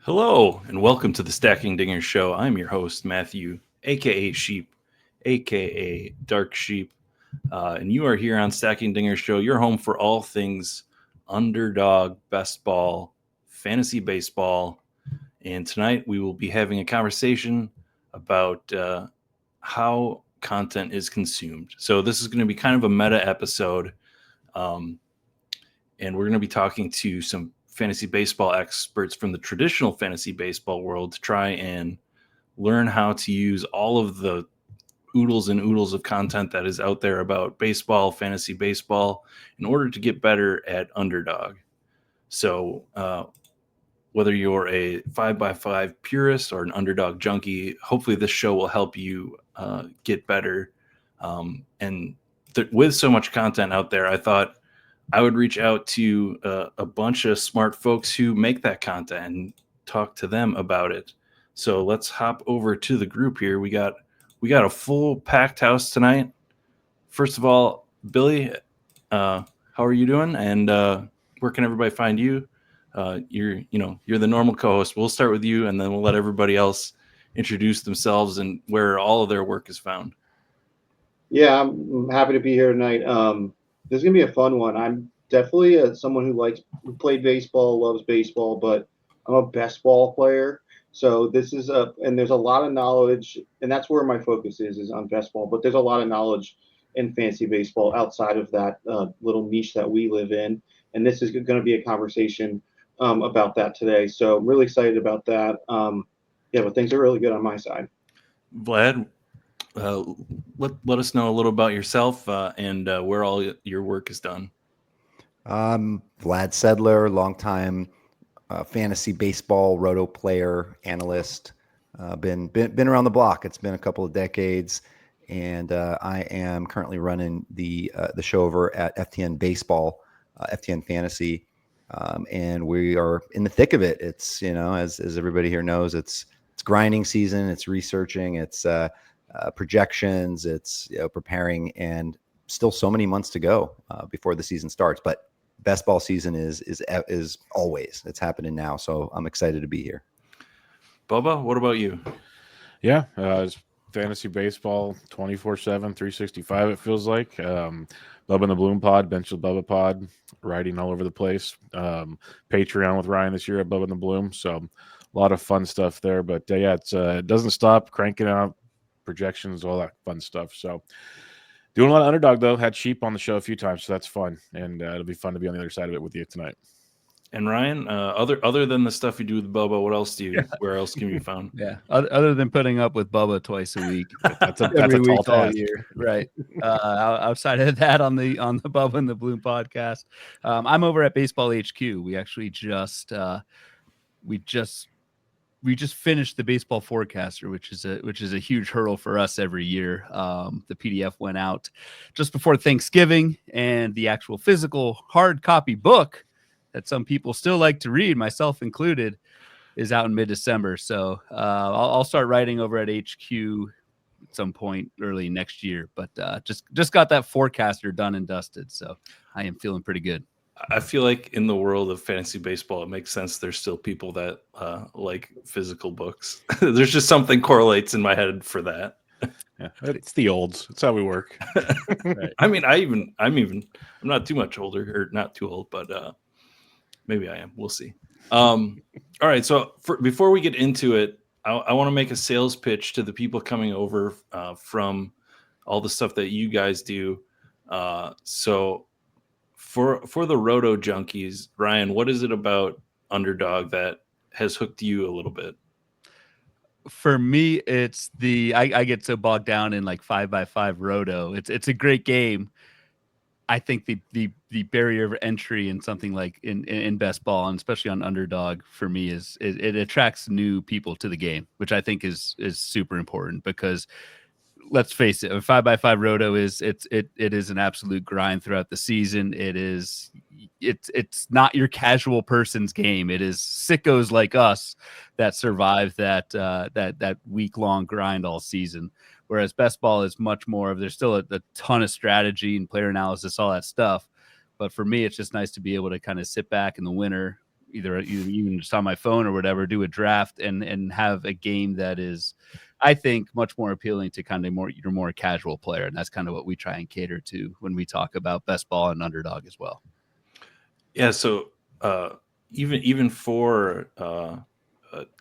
Hello, and welcome to the Stacking Dingers Show. I'm your host, Matthew, aka Sheep, aka Dark Sheep, and you are here on Stacking Dingers Show, your home for all things underdog, best ball, fantasy baseball. And tonight we will be having a conversation about how content is consumed. So, this is going to be kind of a meta episode. Um, and we're going to be talking to some fantasy baseball experts from the traditional fantasy baseball world to try and learn how to use all of the oodles and oodles of content that is out there about baseball, fantasy baseball, in order to get better at Underdog. So, whether you're a 5x5 purist or an Underdog junkie, hopefully this show will help you get better. With so much content out there, I thought I would reach out to a bunch of smart folks who make that content and talk to them about it. So let's hop over to the group here. We got a full packed house tonight. First of all, Billy, how are you doing? And where can everybody find you? You're the normal co-host. We'll start with you, and then we'll let everybody else introduce themselves and where all of their work is found. Yeah, I'm happy to be here tonight. This is gonna be a fun one. I'm definitely someone who played baseball, loves baseball, but I'm a best ball player. So and there's a lot of knowledge, and that's where my focus is on best ball. But there's a lot of knowledge in fantasy baseball outside of that little niche that we live in, and this is going to be a conversation about that today. So I'm really excited about that. But things are really good on my side. Vlad, let us know a little about yourself and where all your work is done. Vlad Sedler, longtime fantasy baseball roto player, analyst. Been around the block. It's been a couple of decades, and I am currently running the show over at FTN Baseball, FTN Fantasy, and we are in the thick of it. It's as everybody here knows, it's grinding season. It's researching. It's projections. It's preparing, and still so many months to go before the season starts. But best ball season is always. It's happening now, so I'm excited to be here. Bubba, what about you? Yeah, it's fantasy baseball 24/7, 365. It feels like Bubba and the Bloom Pod, Bench with Bubba Pod, writing all over the place. Patreon with Ryan this year at Bubba and the Bloom. So a lot of fun stuff there. But it doesn't stop cranking out projections, all that fun stuff. So doing a lot of Underdog though. Had Sheep on the show a few times, so that's fun, and it'll be fun to be on the other side of it with you tonight. And Ryan, other than the stuff you do with Bubba, what else do you? Where else can you be found? Yeah, other than putting up with Bubba twice a week, that's a every tall week all task. year, right? Outside of that, on the Bubba and the Bloom podcast, I'm over at Baseball HQ. We actually just finished the baseball forecaster, which is a huge hurdle for us every year. The PDF went out just before Thanksgiving, and the actual physical hard copy book that some people still like to read, myself included, is out in mid-December. So I'll start writing over at HQ at some point early next year. But just got that forecaster done and dusted, so I am feeling pretty good. I feel like in the world of fantasy baseball, it makes sense. There's still people that like physical books. There's just something correlates in my head for that. Yeah, it's the olds. It's how we work. Right. I mean, I'm not too much older, or not too old, but maybe I am. We'll see. All right. So before we get into it, I want to make a sales pitch to the people coming over from all the stuff that you guys do. So for the Roto junkies, Ryan, what is it about Underdog that has hooked you a little bit? For me, it's I get so bogged down in like 5x5 Roto. It's a great game. I think the barrier of entry in something like in best ball, and especially on Underdog, for me is it attracts new people to the game, which I think is super important, because let's face it, a 5x5 Roto is an absolute grind throughout the season. It's not your casual person's game. It is sickos like us that survive that week-long grind all season. Whereas best ball is much more of, there's still a ton of strategy and player analysis, all that stuff. But for me, it's just nice to be able to kind of sit back in the winter, either even just on my phone or whatever, do a draft and have a game that is, I think, much more appealing to kind of your more casual player. And that's kind of what we try and cater to when we talk about best ball and Underdog as well. Yeah. So even for a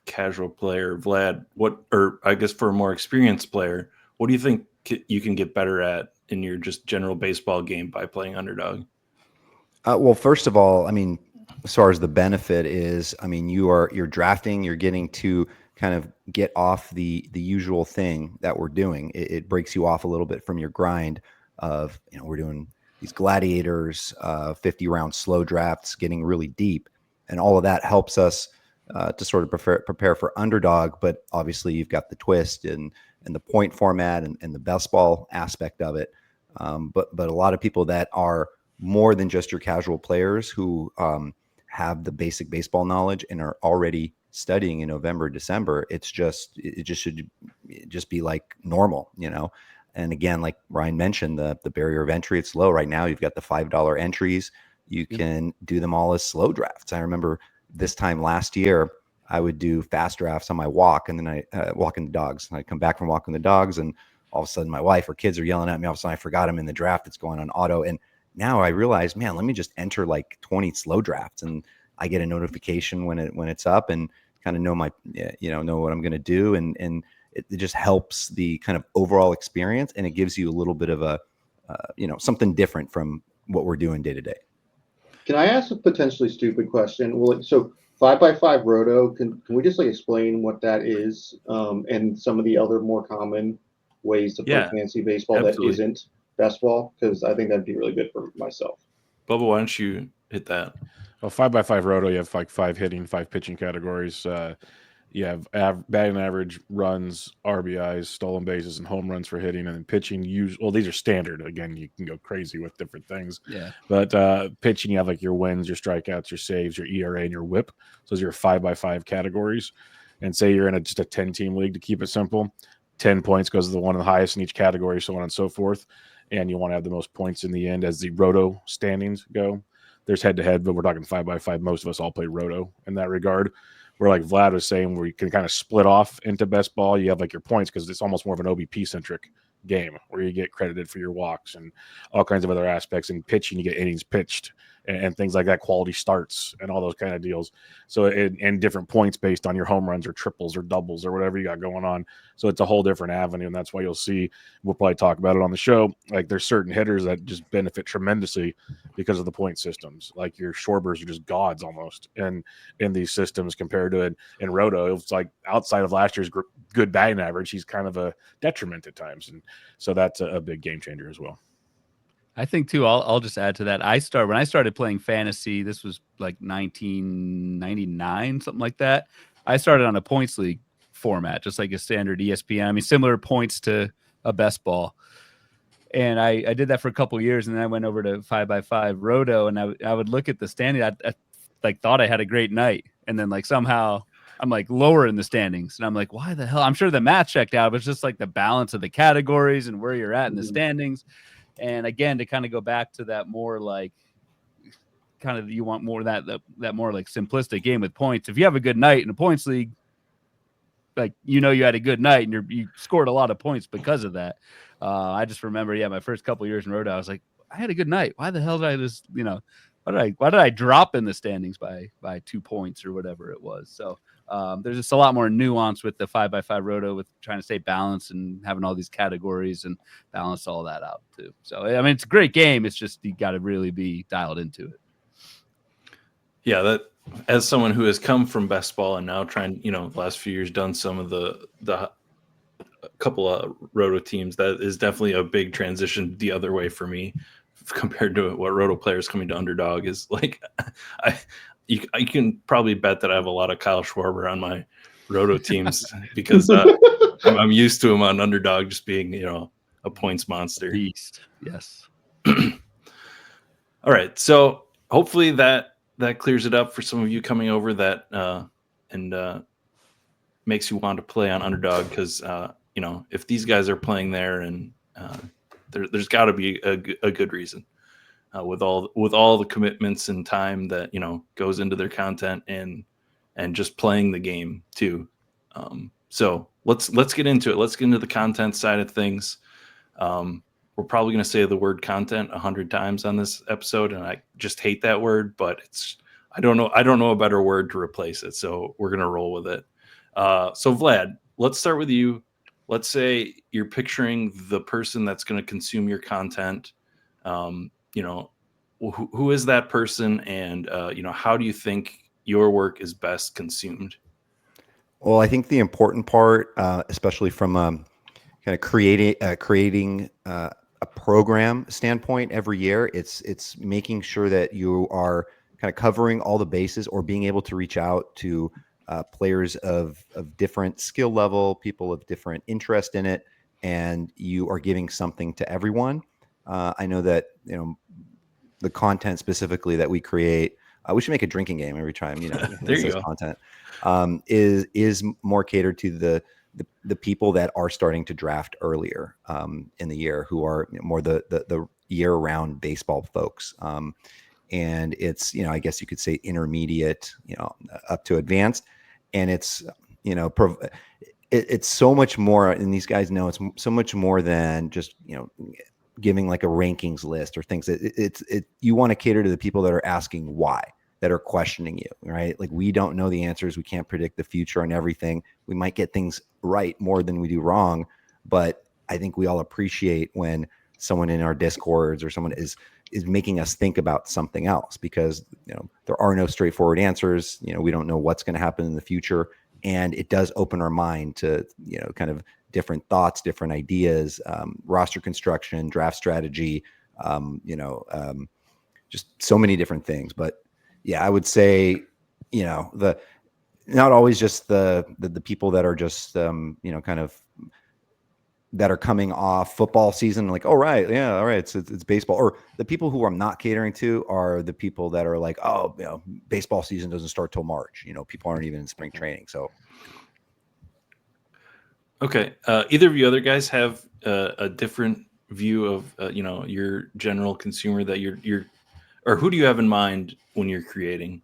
casual player, Vlad, or I guess for a more experienced player, what do you think you can get better at in your just general baseball game by playing Underdog? Well, first of all, I mean, as far as the benefit is, I mean, you're drafting, you're getting to kind of get off the usual thing that we're doing. It breaks you off a little bit from your grind of, we're doing these gladiators, 50-round slow drafts, getting really deep, and all of that helps us to sort of prepare for Underdog. But obviously, you've got the twist and the point format and the best ball aspect of it. But a lot of people that are more than just your casual players who have the basic baseball knowledge and are already studying in November, December, it just should just be like normal, And again, like Ryan mentioned, the barrier of entry, it's low right now. You've got the $5 entries. You can do them all as slow drafts. I remember this time last year, I would do fast drafts on my walk, and then I walking the dogs. And I come back from walking the dogs, and all of a sudden my wife or kids are yelling at me. All of a sudden I forgot I'm in the draft. It's going on auto. And now I realize, man, let me just enter like 20 slow drafts, and I get a notification when it's up, and kind of know know what I'm going to do. And it just helps the kind of overall experience, and it gives you a little bit of a, something different from what we're doing day to day. Can I ask a potentially stupid question? Well, so 5x5 roto, can we just explain what that is, and some of the other more common ways to play fantasy baseball absolutely. That isn't best ball? Because I think that'd be really good for myself. Bubba, why don't you hit that? Well, 5x5 roto, you have like 5 hitting, 5 pitching categories. You have batting average, runs, RBIs, stolen bases, and home runs for hitting, and then pitching. These are standard. Again, you can go crazy with different things. Yeah. But pitching, you have like your wins, your strikeouts, your saves, your ERA, and your WHIP. So those are your 5x5 categories. And say you're in just a 10-team league, to keep it simple, 10 points goes to the one of the highest in each category, so on and so forth. And you want to have the most points in the end as the roto standings go. There's head-to-head, but we're talking 5x5. Most of us all play roto in that regard. Where like Vlad was saying, where you can kind of split off into best ball, you have like your points, because it's almost more of an OBP centric game where you get credited for your walks and all kinds of other aspects. In pitching, you get innings pitched and things like that, quality starts and all those kind of deals. So and different points based on your home runs or triples or doubles or whatever you got going on. So it's a whole different avenue, and that's why you'll see, we'll probably talk about it on the show, like there's certain hitters that just benefit tremendously because of the point systems. Like your Shorbers are just gods almost in these systems compared to it in roto. It's like outside of last year's good batting average, he's kind of a detriment at times, and so that's a big game changer as well. I think too, I'll just add to that. When I started playing fantasy, this was like 1999, something like that. I started on a points league format, just like a standard ESPN. I mean, similar points to a best ball. And I did that for a couple of years, and then I went over to 5x5 roto, and I would look at the standing. I like thought I had a great night, and then like somehow I'm like lower in the standings, and I'm like, why the hell? I'm sure the math checked out, but it's just like the balance of the categories and where you're at in the standings. And again, to kind of go back to that more like kind of, you want more that more like simplistic game with points. If you have a good night in a points league, like, you had a good night and you scored a lot of points because of that. I just remember, my first couple of years in roto, I was like, I had a good night. Why the hell did I just, why did I drop in the standings by 2 points or whatever it was? So there's just a lot more nuance with the 5x5 roto, with trying to stay balanced and having all these categories and balance all that out too. So, I mean, it's a great game. It's just, you got to really be dialed into it. Yeah, that, as someone who has come from best ball and now trying, the last few years done some of the couple of roto teams, that is definitely a big transition the other way for me compared to what roto players coming to Underdog is like. I can probably bet that I have a lot of Kyle Schwarber on my roto teams because I'm used to him on Underdog just being, a points monster. Beast. Yes. All right. So hopefully that clears it up for some of you coming over that and makes you want to play on Underdog, because if these guys are playing there, and there's got to be a good reason. with all the commitments and time that goes into their content and just playing the game too. So let's get into it. Let's get into the content side of things. We're probably going to say the word content 100 times on this episode, and I just hate that word, but I don't know a better word to replace it. So we're going to roll with it. So Vlad, let's start with you. Let's say you're picturing the person that's going to consume your content. Who is that person, and how do you think your work is best consumed? Well, I think the important part, especially from kind of creating a program standpoint every year, it's making sure that you are kind of covering all the bases or being able to reach out to players of different skill level, people of different interest in it, and you are giving something to everyone. I know that the content specifically that we create, we should make a drinking game every time There you go. content is more catered to the people that are starting to draft earlier in the year, who are more the year-round baseball folks. And it's, I guess you could say intermediate, up to advanced. And it's, it's so much more, and these guys know it's so much more than just, giving like a rankings list or things. You want to cater to the people that are asking why, that are questioning you, right? Like, we don't know the answers. We can't predict the future and everything. We might get things right more than we do wrong. But I think we all appreciate when someone in our Discords or someone is making us think about something else, because there are no straightforward answers. We don't know what's going to happen in the future, and it does open our mind to kind of different thoughts, different ideas, roster construction, draft strategy, just so many different things. But yeah, I would say not always just the people that are just kind of that are coming off football season, like, oh, right, yeah, all right, it's baseball. Or the people who I'm not catering to are the people that are like, oh, baseball season doesn't start till March. People aren't even in spring training. So, okay, either of you other guys have a different view of your general consumer that you're, or who do you have in mind when you're creating?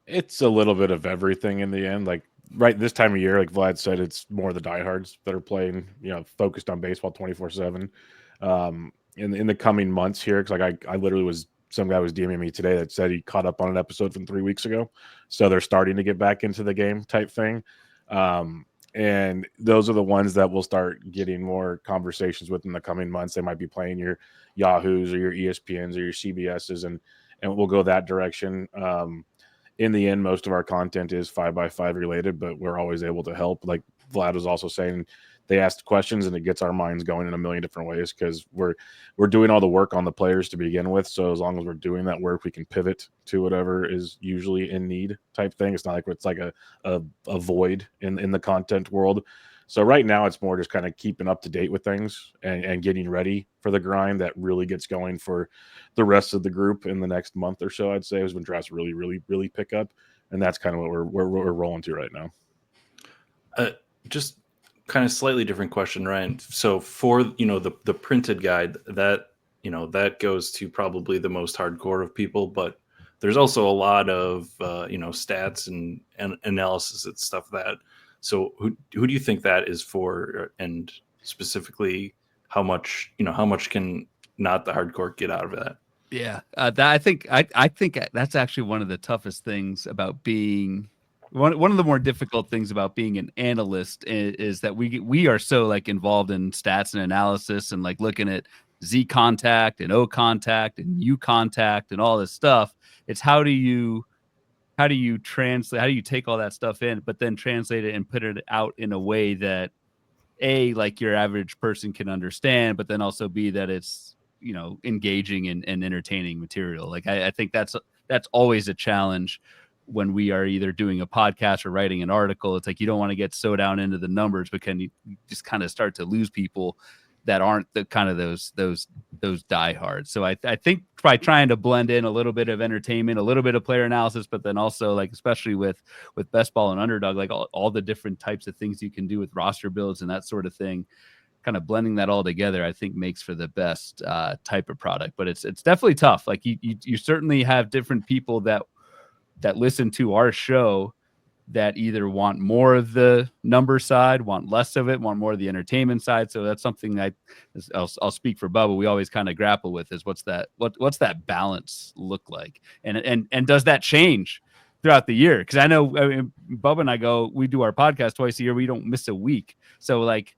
It's a little bit of everything in the end. Like, right this time of year, like Vlad said, it's more the diehards that are playing, focused on baseball 24/7. In the coming months here, because like I literally some guy was DMing me today that said he caught up on an episode from 3 weeks ago, so they're starting to get back into the game type thing. And those are the ones that we'll start getting more conversations with in the coming months. They might be playing your Yahoos or your ESPNs or your CBSs, and we'll go that direction. In the end, most of our content is 5x5 related, but we're always able to help. Like Vlad was also saying, they ask questions and it gets our minds going in a million different ways, because we're doing all the work on the players to begin with. So as long as we're doing that work, we can pivot to whatever is usually in need type thing. It's not like it's like a void in the content world. So right now it's more just kind of keeping up to date with things and getting ready for the grind that really gets going for the rest of the group in the next month or so. I'd say is when drafts really, really, really pick up, and that's kind of what we're rolling to right now. Just kind of slightly different question, Ryan. So for the printed guide, that that goes to probably the most hardcore of people, but there's also a lot of stats and analysis and stuff that. So who do you think that is for, and specifically how much can not the hardcore get out of that? Yeah, I think that's actually one of the toughest things about being one of the more difficult things about being an analyst is that we are so like involved in stats and analysis and like looking at Z contact and O contact and U contact and all this stuff. It's how do you translate, how do you take all that stuff in, but then translate it and put it out in a way that like your average person can understand, but then also B, that it's engaging and entertaining material. Like I think that's always a challenge when we are either doing a podcast or writing an article. It's like you don't want to get so down into the numbers, but can you just kind of start to lose people that aren't the kind of those diehards. So I think by trying to blend in a little bit of entertainment, a little bit of player analysis, but then also like especially with Best Ball and Underdog, like all the different types of things you can do with roster builds and that sort of thing. kind of blending that all together, I think makes for the best type of product. But it's definitely tough. Like you certainly have different people that listen to our show that either want more of the number side, want less of it, want more of the entertainment side. So that's something I'll speak for Bubba. We always kind of grapple with is what's that balance look like, and does that change throughout the year? Because I know Bubba and I we do our podcast twice a year. We don't miss a week. So like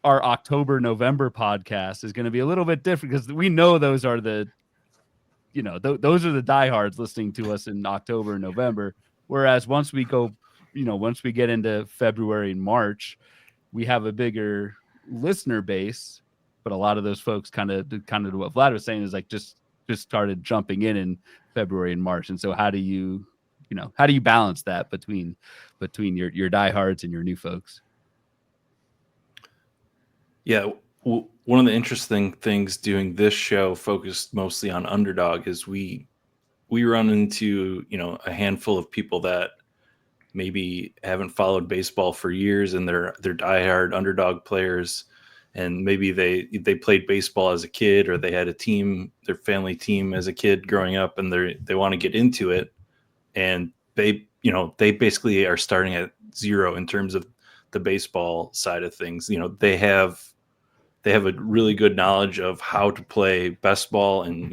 our October, November podcast is going to be a little bit different because we know those are the, those are the diehards listening to us in October and November. Whereas once we go, once we get into February and March, we have a bigger listener base, but a lot of those folks kind of what Vlad was saying is like just started jumping in February and March. And so how do you balance that between your diehards and your new folks? Yeah. One of the interesting things doing this show focused mostly on Underdog is we run into, a handful of people that maybe haven't followed baseball for years and they're diehard Underdog players. And maybe they played baseball as a kid, or they had a team, their family team as a kid growing up, and they want to get into it. And they basically are starting at zero in terms of the baseball side of things. They have a really good knowledge of how to play best ball, and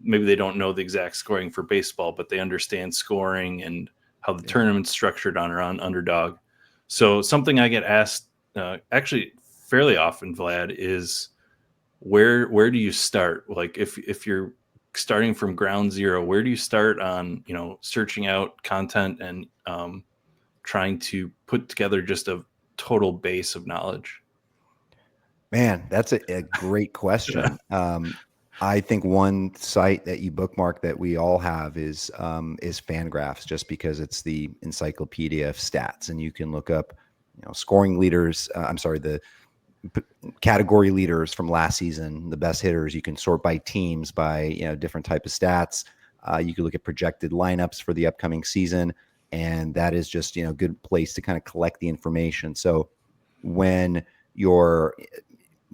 maybe they don't know the exact scoring for baseball, but they understand scoring and how the tournament's structured on Underdog. So something I get asked actually fairly often, Vlad, is where do you start? Like if you're starting from ground zero, where do you start on, searching out content and trying to put together just a total base of knowledge? Man, that's a great question. I think one site that you bookmark that we all have is Fangraphs, just because it's the encyclopedia of stats, and you can look up, scoring leaders. The category leaders from last season, the best hitters. You can sort by teams, by different type of stats. You can look at projected lineups for the upcoming season, and that is just a good place to kind of collect the information. So when you're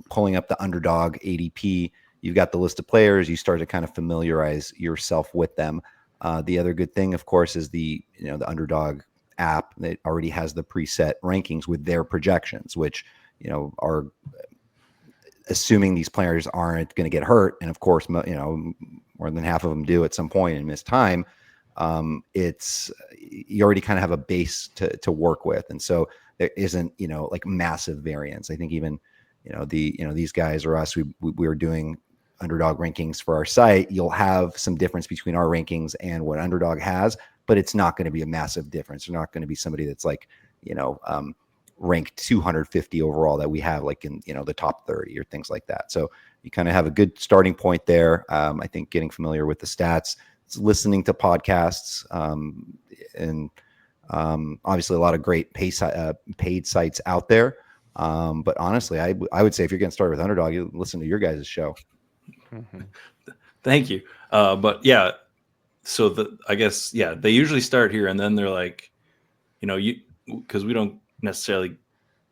pulling up the Underdog ADP, you've got the list of players. You start to kind of familiarize yourself with them. The other good thing, of course, is the Underdog app that already has the preset rankings with their projections, which are assuming these players aren't going to get hurt, and of course, more than half of them do at some point and miss time. It's you already kind of have a base to work with, and so there isn't like massive variance. I think even these guys or us, we were doing Underdog rankings for our site. You'll have some difference between our rankings and what Underdog has, but it's not going to be a massive difference. They're not going to be somebody that's like ranked 250 overall that we have like in the top 30 or things like that. So you kind of have a good starting point there. I think getting familiar with the stats, listening to podcasts, and obviously a lot of great paid sites out there. But honestly, I would say if you're getting started with Underdog, you listen to your guys' show. Mm-hmm. Thank you. But yeah, so I guess they usually start here, and then they're like, because we don't necessarily,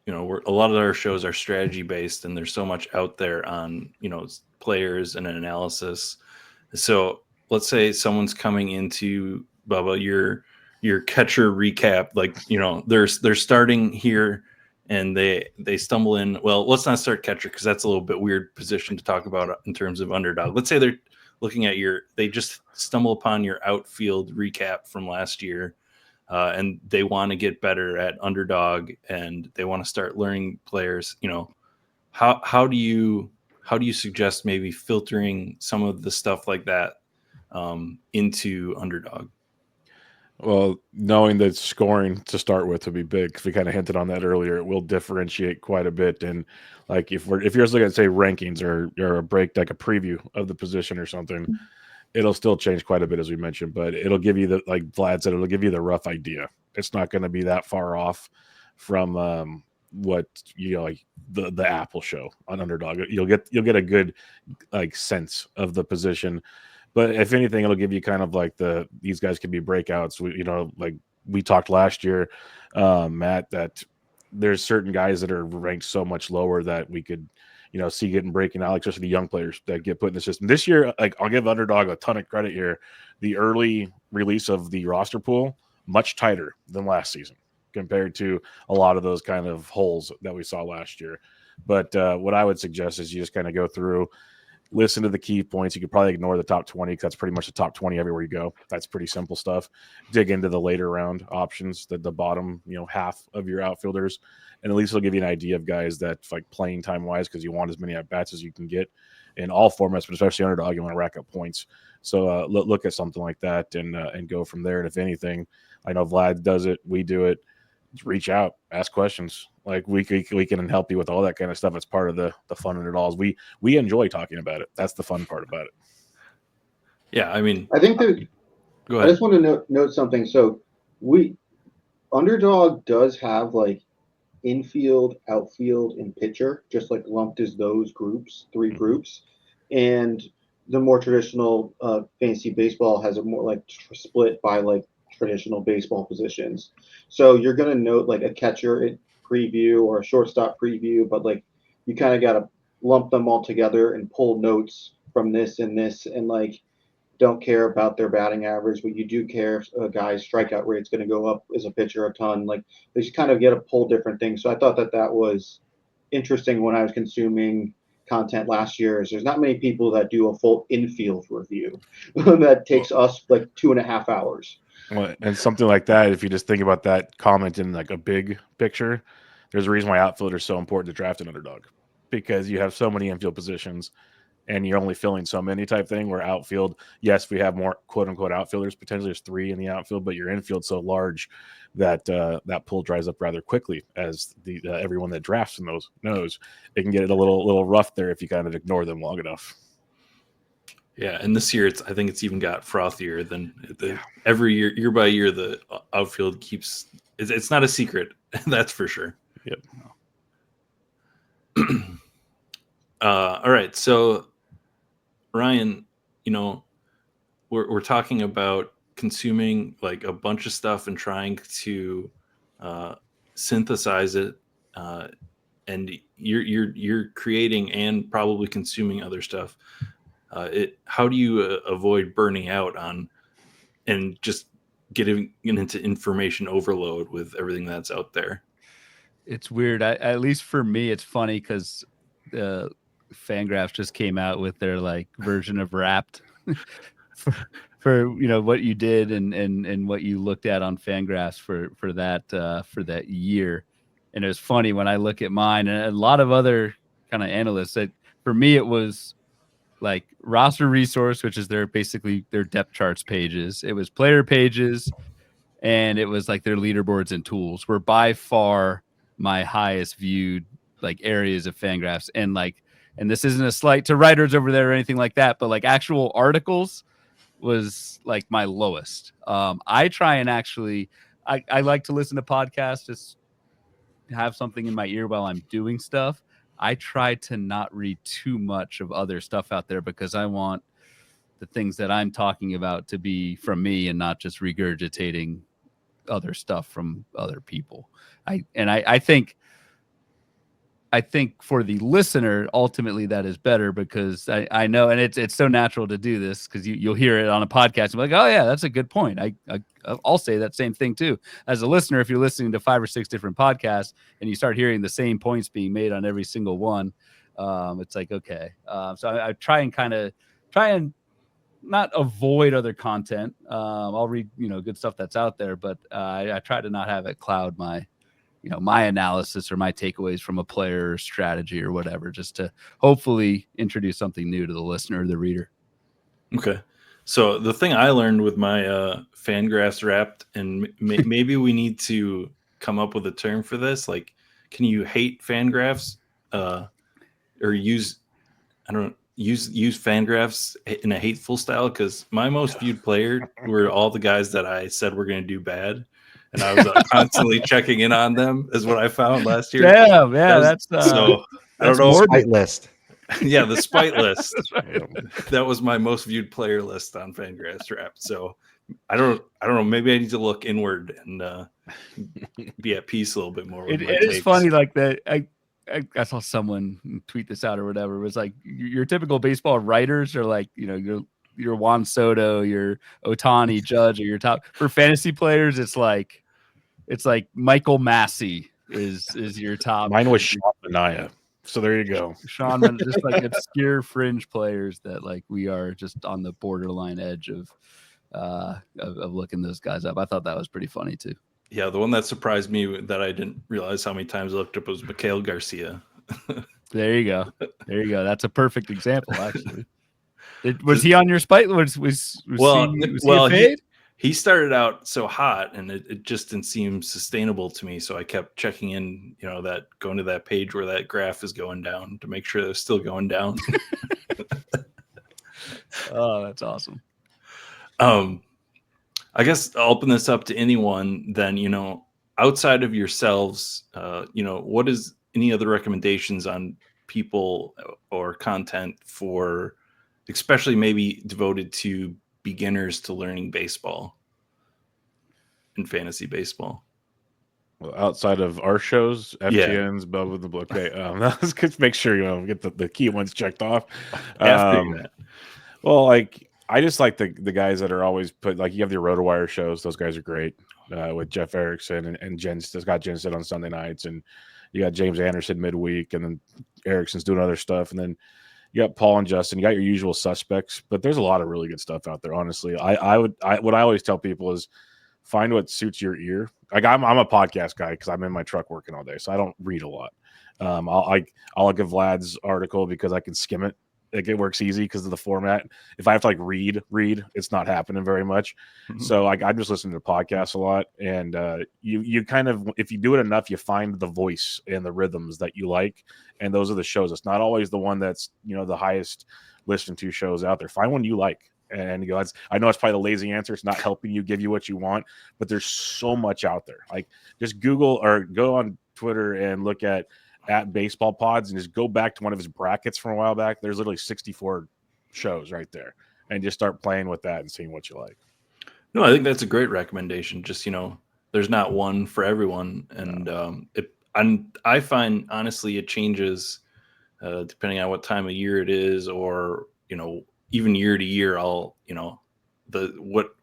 a lot of our shows are strategy based, and there's so much out there on players and an analysis. So let's say someone's coming into Bubba your catcher recap, like they're starting here and they stumble in. Well, let's not start catcher because that's a little bit weird position to talk about in terms of Underdog. Let's say they're looking at they just stumble upon your outfield recap from last year. And they want to get better at Underdog, and they want to start learning players. How do you suggest maybe filtering some of the stuff like that into Underdog? Well, knowing that scoring to start with would be big, because we kind of hinted on that earlier. It will differentiate quite a bit. And like if you're just looking at say rankings or a break, like a preview of the position or something, it'll still change quite a bit, as we mentioned, but it'll give you like Vlad said, it'll give you the rough idea. It's not going to be that far off from what like the app will show on Underdog. You'll get a good like sense of the position. But if anything, it'll give you kind of like these guys could be breakouts. Like we talked last year, Matt, that there's certain guys that are ranked so much lower that we could, see getting breaking out, like especially the young players that get put in the system this year. Like, I'll give Underdog a ton of credit here. The early release of the roster pool much tighter than last season compared to a lot of those kind of holes that we saw last year. But what I would suggest is you just kind of go through, listen to the key points. You could probably ignore the top 20 because that's pretty much the top 20 everywhere you go. That's pretty simple stuff. Dig into the later round options, the bottom, half of your outfielders, and at least it'll give you an idea of guys that, like, playing time wise, because you want as many at bats as you can get in all formats, but especially Underdog, you want to rack up points. So look at something like that and go from there. And if anything, I know Vlad does it, we do it. Just reach out, ask questions. Like, we can help you with all that kind of stuff. It's part of the fun in it all. We enjoy talking about it. That's the fun part about it. Yeah, I mean, I think go I ahead. just want to note something. So Underdog does have like infield, outfield, and pitcher, just like lumped as those groups, 3 groups. And the more traditional fantasy baseball has a more like split by like traditional baseball positions. So you're going to note like a catcher preview or a shortstop preview, but like you kind of got to lump them all together and pull notes from this and this, and like don't care about their batting average, but you do care if a guy's strikeout rate's going to go up as a pitcher a ton. Like, they just kind of get to pull different things. So I thought that was interesting when I was consuming content last year. Is there's not many people that do a full infield review that takes us like 2.5 hours. Well, and something like that, if you just think about that comment in like a big picture, there's a reason why outfield is so important to draft an Underdog, because you have so many infield positions and you're only filling so many type thing. Where outfield, yes, we have more quote unquote outfielders. Potentially there's 3 in the outfield, but your infield so large that that pool dries up rather quickly, as the everyone that drafts in those knows. It can get a little rough there if you kind of ignore them long enough. Yeah, and this year I think it's even got frothier than every year by year. The outfield keeps it's not a secret, that's for sure. Yep. All right, so Ryan, we're talking about consuming like a bunch of stuff and trying to synthesize it, and you're creating and probably consuming other stuff. How do you avoid burning out on and just getting into information overload with everything that's out there? It's weird. At least for me, it's funny because Fangraphs just came out with their like version of Wrapped for what you did and what you looked at on Fangraphs for that year. And it was funny when I look at mine and a lot of other kind of analysts, that for me it was like roster resource, which is basically their depth charts pages. It was player pages, and it was like their leaderboards and tools were by far my highest viewed like areas of Fangraphs. And this isn't a slight to writers over there or anything like that, but like actual articles was like my lowest. I try and actually, I like to listen to podcasts, just have something in my ear while I'm doing stuff. I try to not read too much of other stuff out there because I want the things that I'm talking about to be from me and not just regurgitating other stuff from other people. I think for the listener, ultimately that is better, because I know, and it's so natural to do this because you'll hear it on a podcast and be like, oh yeah, that's a good point. I'll say that same thing too. As a listener, if you're listening to 5 or 6 different podcasts and you start hearing the same points being made on every single one, it's like, okay. So I try and not avoid other content. I'll read, good stuff that's out there, but I try to not have it cloud my analysis or my takeaways from a player or strategy or whatever, just to hopefully introduce something new to the listener or the reader. Okay. So the thing I learned with my Fangraphs Wrapped, and maybe we need to come up with a term for this. Like, can you hate Fangraphs or use Fangraphs in a hateful style? Because my most viewed player were all the guys that I said were going to do bad. And I was constantly checking in on them, is what I found last year. Yeah, that's so. I don't That's know. spite list. Yeah, the spite list. That's right. That was my most viewed player list on Fangraphs Wrapped. So I don't know. Maybe I need to look inward and be at peace a little bit more with my It is takes. funny, like that. I saw someone tweet this out or whatever. It was like your typical baseball writers are like, your Juan Soto, your Otani, Judge, or your top. For fantasy players, it's like Michael Massey is your top. Mine was Sean Mania. So there you go. Sean, just like obscure fringe players that like we are just on the borderline edge of looking those guys up. I thought that was pretty funny too. Yeah, the one that surprised me that I didn't realize how many times I looked up was Mikhail Garcia. There you go. That's a perfect example, actually. Was he on your spike? Was he a fade? He started out so hot, and it just didn't seem sustainable to me. So I kept checking in, that going to that page where that graph is going down to make sure they're still going down. Oh, that's awesome. I guess I'll open this up to anyone then, outside of yourselves, what is any other recommendations on people or content for, especially maybe devoted to beginners to learning baseball and fantasy baseball? Well, outside of our shows, FTN's, Bubba the Book. Okay, let's make sure get the key ones checked off. That. Well, like I just like the guys that are always put, like you have the RotoWire shows; those guys are great with Jeff Erickson and Scott Jensen on Sunday nights, and you got James Anderson midweek, and then Erickson's doing other stuff, and then you got Paul and Justin. You got your usual suspects, but there's a lot of really good stuff out there. Honestly, what I always tell people is find what suits your ear. Like I'm a podcast guy because I'm in my truck working all day, so I don't read a lot. I'll look at Vlad's article because I can skim it. Like it works easy because of the format. If I have to like read, it's not happening very much. Mm-hmm. So I'm just listening to podcasts a lot, and you kind of, if you do it enough, you find the voice and the rhythms that you like, and those are the shows. It's not always the one that's the highest listened to shows out there. Find one you like, and I know it's probably the lazy answer. It's not helping you give you what you want, but there's so much out there. Like just Google or go on Twitter and look at Baseball Pods and just go back to one of his brackets from a while back. There's literally 64 shows right there, and just start playing with that and seeing what you like. No, I think that's a great recommendation. Just, there's not one for everyone. And I find honestly, it changes depending on what time of year it is, or, even year to year, I'll,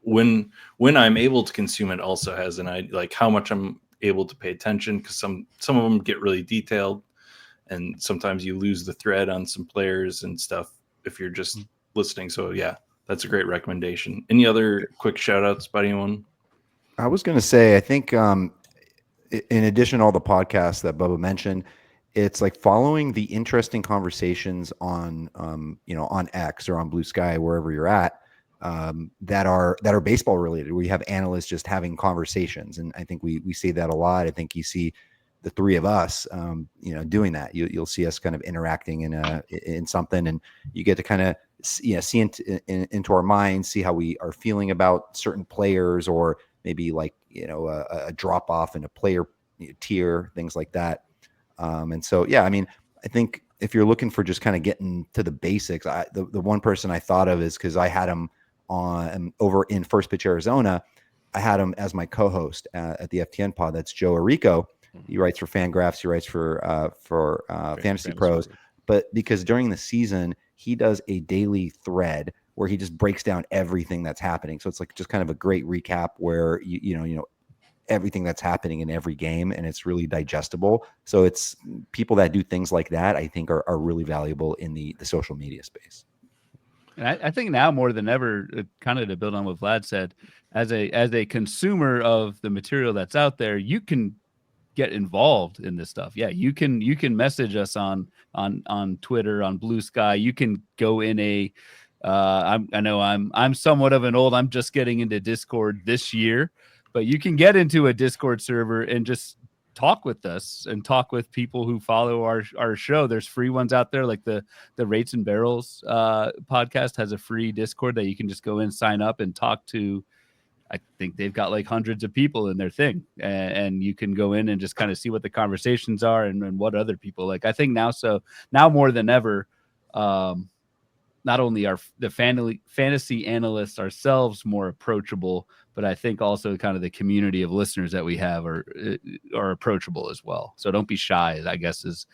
when I'm able to consume it also has an idea, like how much I'm able to pay attention, because some of them get really detailed, and sometimes you lose the thread on some players and stuff if you're just listening. So yeah, that's a great recommendation. Any other quick shout outs by anyone? I was going to say, I think in addition to all the podcasts that Bubba mentioned, it's like following the interesting conversations on on X or on Blue Sky, wherever you're at, that are baseball related, where you have analysts just having conversations. And I think we see that a lot. I think you see the three of us, doing that. You'll see us kind of interacting in something, and you get to kind of see into our minds, see how we are feeling about certain players, or maybe like a drop off in a player tier, things like that. And so yeah, I mean, I think if you're looking for just kind of getting to the basics, the one person I thought of is, because I had him on over in First Pitch Arizona, I had him as my co-host at the FTN pod. That's Joe Arico. He writes for Fangraphs. He writes for Fantasy Pros. But because during the season, he does a daily thread where he just breaks down everything that's happening. So it's like just kind of a great recap where you everything that's happening in every game, and it's really digestible. So it's people that do things like that, I think are really valuable in the social media space. And I think now more than ever, kind of to build on what Vlad said, as a consumer of the material that's out there, you can get involved in this stuff. Yeah, you can message us on Twitter, on Blue Sky. You can go in I'm somewhat of an old. I'm just getting into Discord this year, but you can get into a Discord server and just talk with us and talk with people who follow our show. There's free ones out there, like the Rates and Barrels podcast has a free Discord that you can just go in, sign up, and talk to. I think they've got like hundreds of people in their thing, and you can go in and just kind of see what the conversations are and what other people like. I think now more than ever, not only are the fantasy analysts ourselves more approachable, but I think also kind of the community of listeners that we have are approachable as well. So don't be shy, I guess is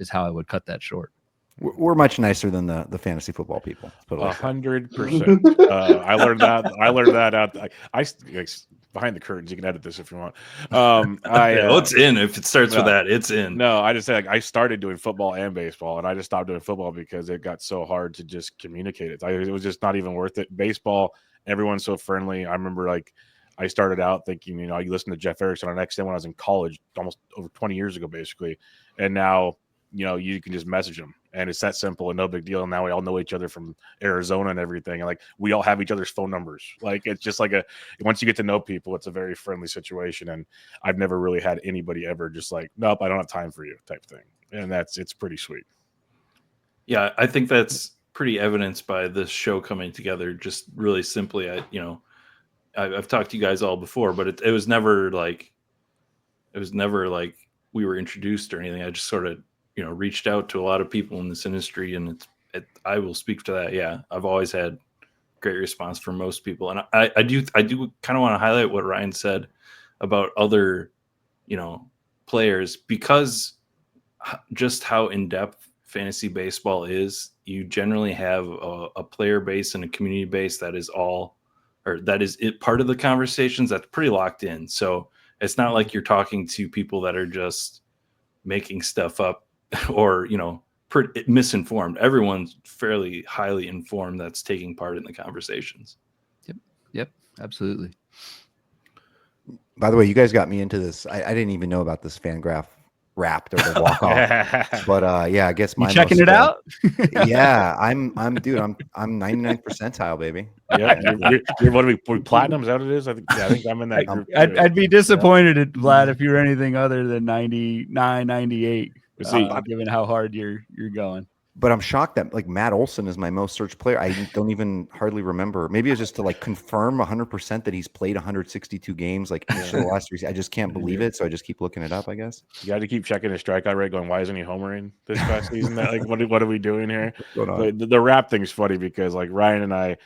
how I would cut that short. We're much nicer than the fantasy football people. 100%. I learned that out. I behind the curtains. You can edit this if you want. It's in. If it starts with that, it's in. No, I just say I started doing football and baseball, and I just stopped doing football because it got so hard to just communicate it. It was just not even worth it. Baseball, everyone's so friendly. I remember I started out thinking, you listen to Jeff Erickson on XM when I was in college, almost over 20 years ago, basically, and now you can just message them, and it's that simple and no big deal. And now we all know each other from Arizona and everything. And we all have each other's phone numbers. It's just once you get to know people, it's a very friendly situation. And I've never really had anybody ever just nope, I don't have time for you type thing. And it's pretty sweet. Yeah. I think that's pretty evidenced by this show coming together. Just really simply, I've talked to you guys all before, but it was never like we were introduced or anything. I just sort of, reached out to a lot of people in this industry, and I will speak to that. Yeah, I've always had great response from most people, and I do kind of want to highlight what Ryan said about other, players, because just how in depth fantasy baseball is. You generally have a player base and a community base that is part of the conversations that's pretty locked in. So it's not like you're talking to people that are just making stuff up or misinformed. Everyone's fairly highly informed that's taking part in the conversations. Yep, absolutely. By the way, you guys got me into this. I didn't even know about this Fangraph Wrapped or the walk off. But yeah, I guess you checking it out. Yeah, I'm 99 percentile, baby. Yeah, you're what are we platinum? Is that what it is? I think I'm in that group. I'd be disappointed at Vlad if you were anything other than 99, 98. Given how hard you're going. But I'm shocked that Matt Olson is my most searched player. I don't even hardly remember. Maybe it's just to confirm 100% that he's played 162 games each of the last 3. I just can't believe it, so I just keep looking it up, I guess. You got to keep checking his strikeout rate, going, why isn't he homering this past season? What are we doing here? But the rap thing's funny because Ryan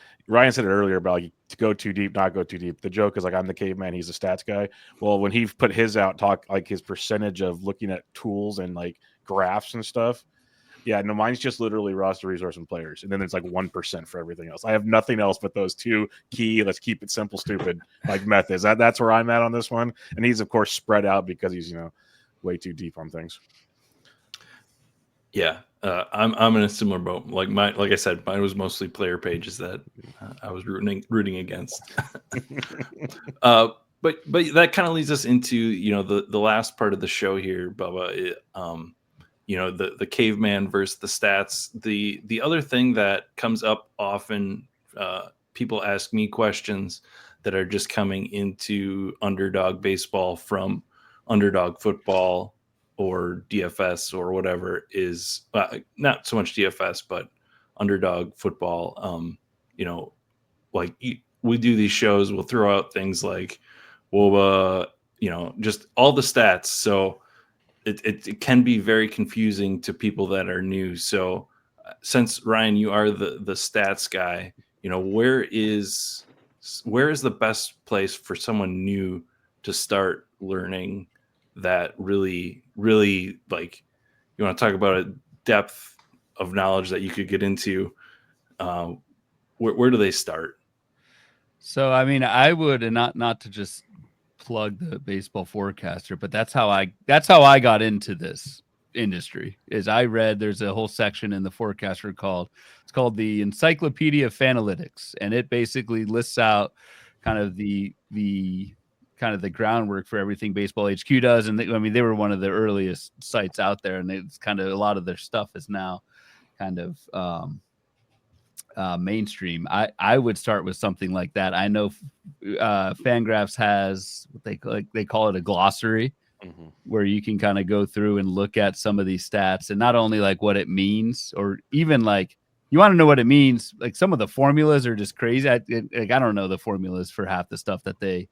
said it earlier about to go too deep, not go too deep. The joke is I'm the caveman, he's the stats guy. Well, when he put his out, talk his percentage of looking at tools and graphs and stuff. Yeah, no, mine's just literally roster, resource, and players. And then there's 1% for everything else. I have nothing else but those two key, let's keep it simple, stupid, methods. That's where I'm at on this one. And he's, of course, spread out because he's, way too deep on things. Yeah, I'm in a similar boat. Like I said, mine was mostly player pages that I was rooting against. But that kind of leads us into, the last part of the show here, Bubba. The caveman versus the stats. The other thing that comes up often, people ask me questions that are just coming into Underdog baseball from Underdog football or DFS or whatever is not so much DFS, but Underdog football. We do these shows, we'll throw out things like WOBA, just all the stats. So it can be very confusing to people that are new. So since Ryan, you are the stats guy, where is the best place for someone new to start learning that really, really you want to talk about a depth of knowledge that you could get into? Where do they start? So, I would, and not to just plug the baseball forecaster, but that's how I got into this industry. Is I read there's a whole section in the forecaster called the Encyclopedia of Fanalytics, and it basically lists out kind of the groundwork for everything Baseball HQ does. And they were one of the earliest sites out there, and it's kind of a lot of their stuff is now kind of mainstream. I would start with something like that. I know Fangraphs has what they call it a glossary, where you can kind of go through and look at some of these stats, and not only what it means, or even you want to know what it means. Some of the formulas are just crazy. I don't know the formulas for half the stuff that they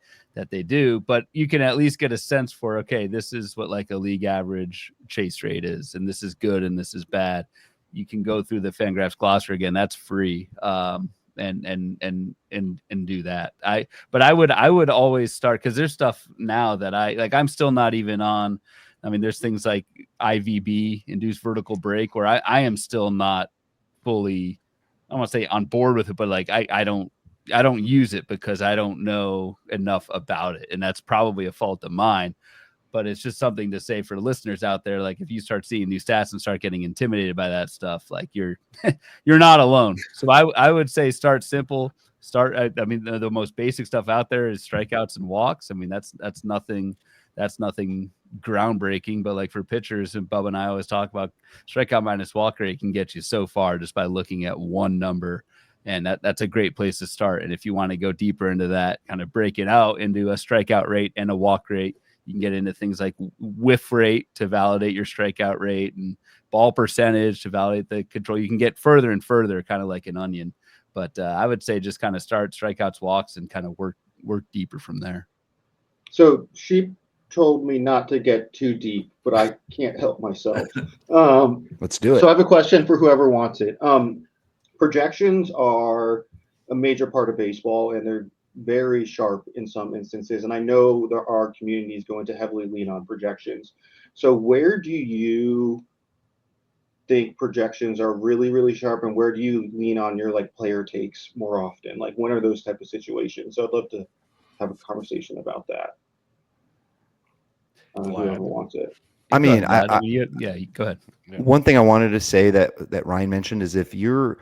do, but you can at least get a sense for, okay, this is what a league average chase rate is, and this is good and this is bad. you can go through the Fangraphs glossary again. That's free. And do that. But I would always start, because there's stuff now that I'm still not even on. I mean, there's things like IVB, induced vertical break, where I am still not fully, I don't want to say on board with it, but like I don't use it because I don't know enough about it, and that's probably a fault of mine. But it's just something to say for the listeners out there. Like, if you start seeing new stats and start getting intimidated by that stuff, like you're not alone. So I would say start simple. I mean, the most basic stuff out there is strikeouts and walks. I mean, that's nothing groundbreaking. But like for pitchers, and Bubba and I always talk about, strikeout minus walk rate can get you so far just by looking at one number. And that's a great place to start. And if you want to go deeper into that, kind of break it out into a strikeout rate and a walk rate, you can get into things like whiff rate to validate your strikeout rate, and ball percentage to validate the control. You can get further and further, kind of like an onion. But I would say just kind of start strikeouts, walks, and kind of work deeper from there. So Sheep told me not to get too deep, but I can't help myself. Let's do it. So I have a question for whoever wants it. Projections are a major part of baseball, and they're very sharp in some instances. And I know there are communities going to heavily lean on projections. So where do you think projections are really, really sharp, and where do you lean on your like player takes more often? Like, when are those type of situations? So I'd love to have a conversation about that. Whoever wants it. I mean, go ahead. One thing I wanted to say that Ryan mentioned is if you're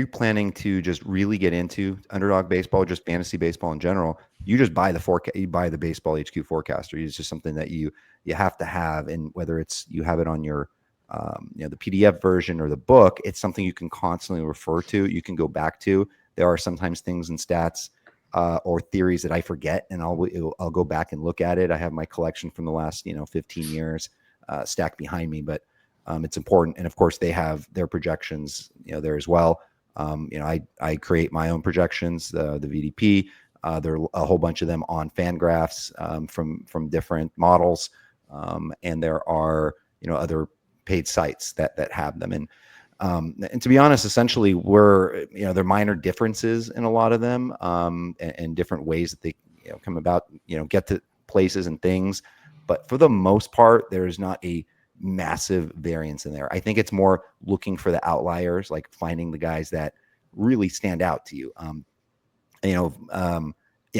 planning to just really get into Underdog baseball, just fantasy baseball in general, you just buy the forecast. You buy the Baseball HQ forecaster. It's just something that you have to have, and whether it's you have it on your the PDF version or the book, it's something you can constantly refer to. You can go back to. There are sometimes things in stats or theories that I forget, and I'll go back and look at it. I have my collection from the last 15 years stacked behind me, but it's important. And of course, they have their projections there as well. I create my own projections, the VDP. There are a whole bunch of them on Fangraphs from different models, and there are other paid sites that have them. And to be honest, essentially, there are minor differences in a lot of them, and different ways that they come about, get to places and things. But for the most part, there is not a massive variance in there. I think it's more looking for the outliers, like finding the guys that really stand out to you.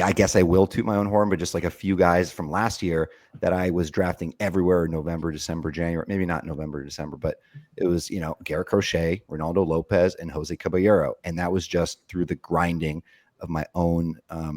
I guess I will toot my own horn, but just like a few guys from last year that I was drafting everywhere in November, December, January, maybe not November, December, but it was, Garrett Crochet, Ronaldo Lopez, and Jose Caballero. And that was just through the grinding of my own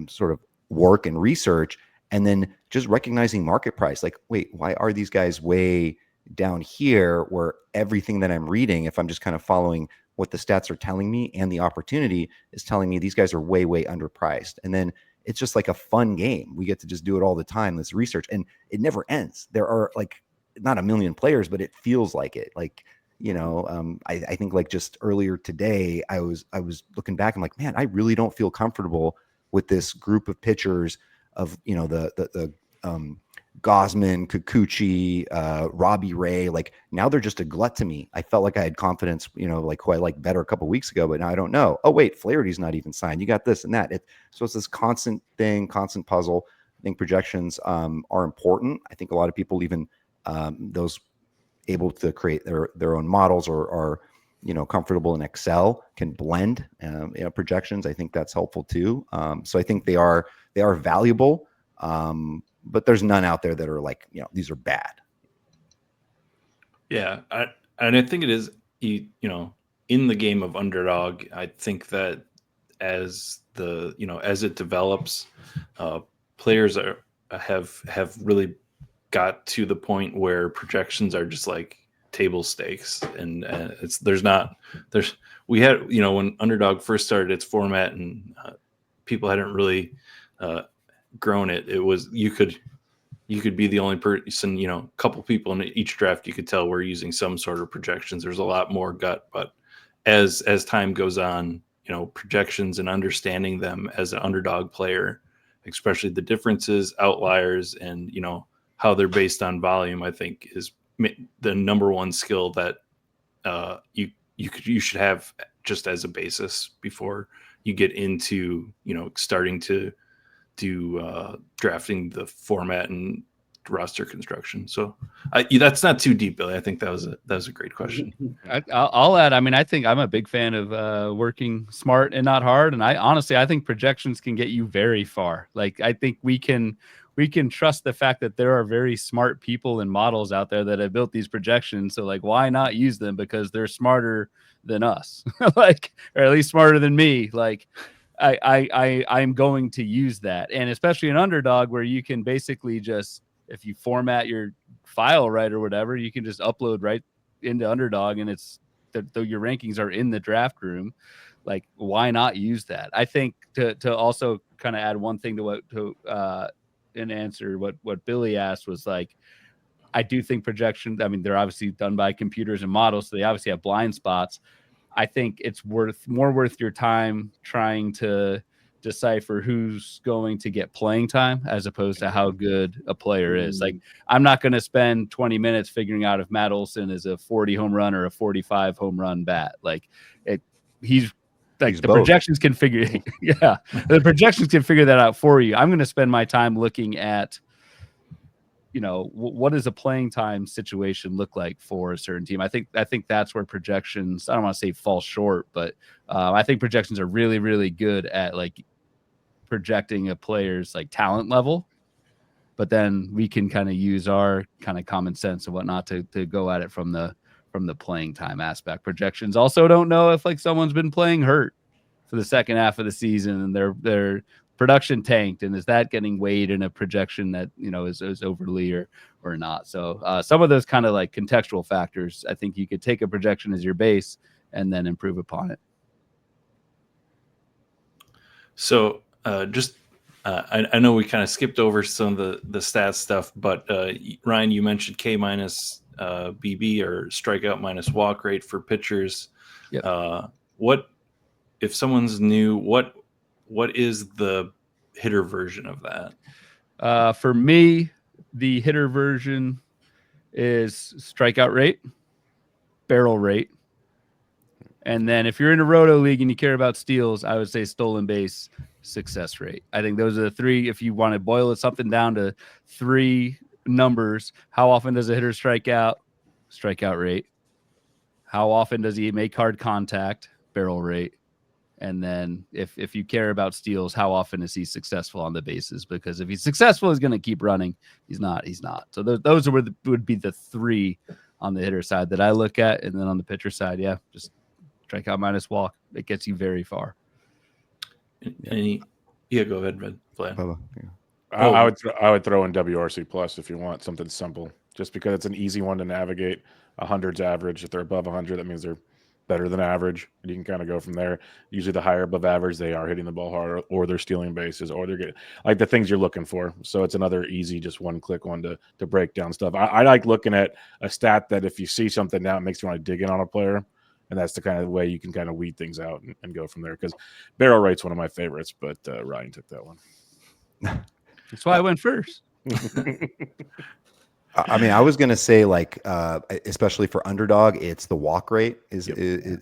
sort of work and research. And then just recognizing market price, like, wait, why are these guys way down here, where everything that I'm reading, if I'm just kind of following what the stats are telling me and the opportunity is telling me, these guys are way, way underpriced. And then it's just like a fun game. We get to just do it all the time, this research, and it never ends. There are like not a million players, but it feels like it. Like, I think like just earlier today, I was looking back, I'm like, man, I really don't feel comfortable with this group of pitchers of, the Gosman, Kikuchi, Robbie Ray. Like, now they're just a glut to me. I felt like I had confidence, like who I liked better a couple of weeks ago, but now I don't know. Oh wait, Flaherty's not even signed. You got this and that. So it's this constant thing, constant puzzle. I think projections are important. I think a lot of people, even those able to create their own models or are comfortable in Excel, can blend projections. I think that's helpful too. So I think they are valuable. But there's none out there that are like, these are bad. Yeah. And I think it is, in the game of Underdog, I think that as it develops, players have really got to the point where projections are just like table stakes. And we had, when Underdog first started its format and people hadn't really, grown it was you could be the only person, a couple people in each draft you could tell were using some sort of projections. There's a lot more gut, but as time goes on, projections and understanding them as an Underdog player, especially the differences, outliers, and how they're based on volume, I think is the number one skill that you should have just as a basis before you get into starting to do drafting the format and roster construction. So that's not too deep, Billy. I think that was a great question. I'll add. I mean, I think I'm a big fan of working smart and not hard. And I think projections can get you very far. Like, I think we can trust the fact that there are very smart people and models out there that have built these projections. So, like, why not use them? Because they're smarter than us, like, or at least smarter than me. Like, I'm going to use that. And especially in Underdog, where you can basically just, if you format your file right or whatever, you can just upload right into Underdog, and it's your rankings are in the draft room. Like, why not use that? I think to also kind of add one thing to an answer what Billy asked was, like, I do think projections, I mean, they're obviously done by computers and models, so they obviously have blind spots. I think it's more worth your time trying to decipher who's going to get playing time as opposed to how good a player is. Like, I'm not going to spend 20 minutes figuring out if Matt Olson is a 40 home run or a 45 home run bat. Like, he's the both. Projections can figure, the projections can figure that out for you. I'm going to spend my time looking at, what does a playing time situation look like for a certain team? I think that's where projections, I don't want to say fall short, but I think projections are really, really good at, like, projecting a player's, like, talent level, but then we can kind of use our kind of common sense and whatnot to go at it from the playing time aspect. Projections also don't know if, like, someone's been playing hurt for the second half of the season and their production tanked, and is that getting weighed in a projection that is overly or not? So some of those kind of, like, contextual factors, I think you could take a projection as your base and then improve upon it. So I know we kind of skipped over some of the stats stuff, but Ryan, you mentioned K minus BB, or strikeout minus walk rate for pitchers. Yep. What if someone's new? What is the hitter version of that? For me, the hitter version is strikeout rate, barrel rate, and then if you're in a roto league and you care about steals, I would say stolen base success rate. I think those are the three. If you want to boil it something down to three numbers: how often does a hitter strike out? Strikeout rate. How often does he make hard contact? Barrel rate. And then if you care about steals, how often is he successful on the bases? Because if he's successful, he's going to keep running. He's not. So those would be the three on the hitter side that I look at. And then on the pitcher side, just strikeout minus walk. It gets you very far. Go ahead, Vlad. Bubba, I would throw in WRC plus if you want something simple, just because it's an easy one to navigate. 100's average. If they're above 100, that means they're better than average, and you can kind of go from there. Usually the higher above average, they are hitting the ball hard, or they're stealing bases, or they're getting, like, the things you're looking for. So it's another easy, just one click one to break down stuff. I like looking at a stat that if you see something now, it makes you want to dig in on a player, and that's the kind of way you can kind of weed things out and go from there. Because barrel rate's one of my favorites, but Ryan took that one. That's why I went first. I mean, I was going to say, like, especially for Underdog, it's the walk rate is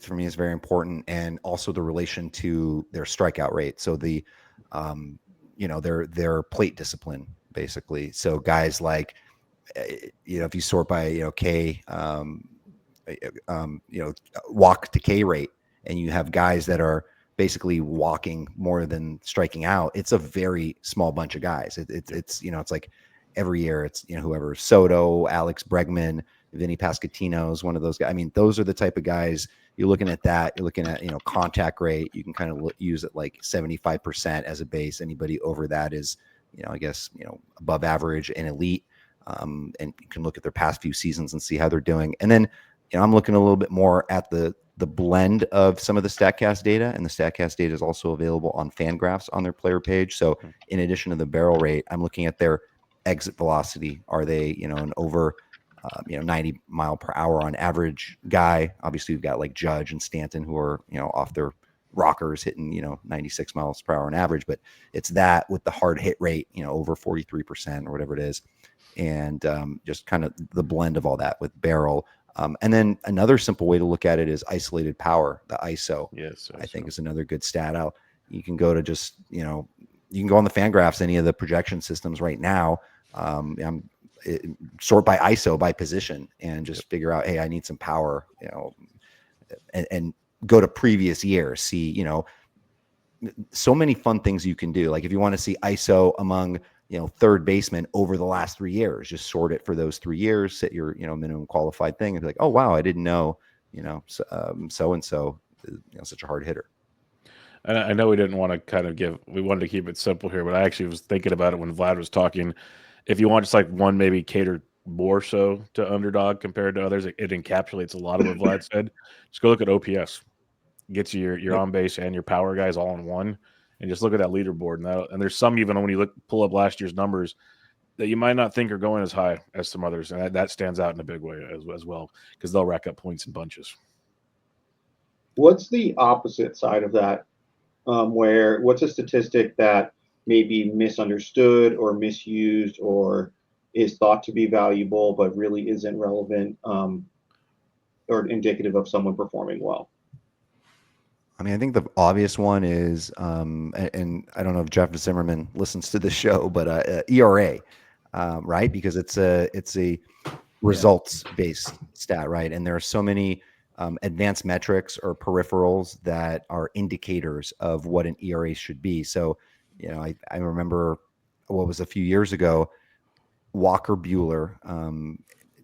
for me is very important, and also the relation to their strikeout rate. So the, their plate discipline, basically. So guys like, if you sort by, K, walk to K rate, and you have guys that are basically walking more than striking out, it's a very small bunch of guys. It's like, every year it's whoever, Soto, Alex Bregman, Vinny Pasquantino's one of those guys. I mean, those are the type of guys you're looking at. That you're looking at contact rate. You can kind of use it like 75% as a base. Anybody over that is I guess above average and elite. And you can look at their past few seasons and see how they're doing. And then I'm looking a little bit more at the blend of some of the StatCast data, and the StatCast data is also available on Fangraphs on their player page. So in addition to the barrel rate, I'm looking at their exit velocity. Are they, an over, 90 mile per hour on average guy? Obviously, we've got like Judge and Stanton who are, off their rockers hitting, 96 miles per hour on average. But it's that with the hard hit rate, over 43% or whatever it is. And just kind of the blend of all that with barrel. And then another simple way to look at it is isolated power, the ISO. Yes, I think is another good stat out. You can go to just, you can go on the Fangraphs, any of the projection systems right now, sort by ISO, by position, and just figure out, hey, I need some power, and go to previous years, see, so many fun things you can do. Like if you want to see ISO among, third baseman over the last 3 years, just sort it for those 3 years, set your, minimum qualified thing, and be like, oh, wow, I didn't know, so-and-so is, such a hard hitter. And I know we didn't want to we wanted to keep it simple here, but I actually was thinking about it when Vlad was talking. If you want just like one, maybe cater more so to Underdog compared to others, it encapsulates a lot of what Vlad said. Just go look at OPS. Gets you your on base and your power guys all in one, and just look at that leaderboard. And there's some, even when you pull up last year's numbers, that you might not think are going as high as some others, and that stands out in a big way as well, because they'll rack up points in bunches. What's the opposite side of that? What's a statistic that may be misunderstood or misused or is thought to be valuable but really isn't relevant or indicative of someone performing well? I mean, I think the obvious one is, and I don't know if Jeff Zimmerman listens to the show, but ERA, right? Because it's a results-based stat, right? And there are so many advanced metrics or peripherals that are indicators of what an ERA should be. So, I remember what was a few years ago, Walker Buehler,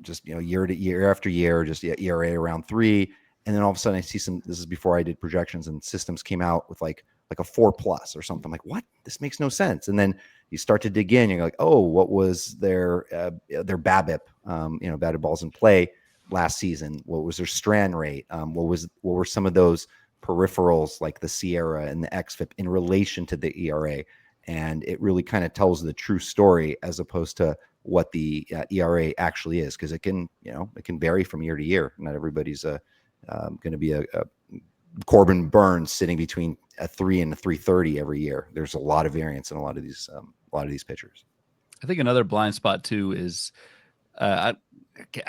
just, year to year after year, just ERA around 3. And then all of a sudden I see this is before I did projections, and systems came out with like a 4+ or something. I'm like, what? This makes no sense. And then you start to dig in, you're like, oh, what was their BABIP, batted balls in play last season? What was their strand rate? What were some of those peripherals like the Sierra and the XFIP in relation to the ERA? And it really kind of tells the true story as opposed to what the ERA actually is, because it can vary from year to year. Not everybody's going to be a Corbin Burns sitting between a 3 and a 330 every year. There's a lot of variance in a lot of these pitchers. I think another blind spot too is, I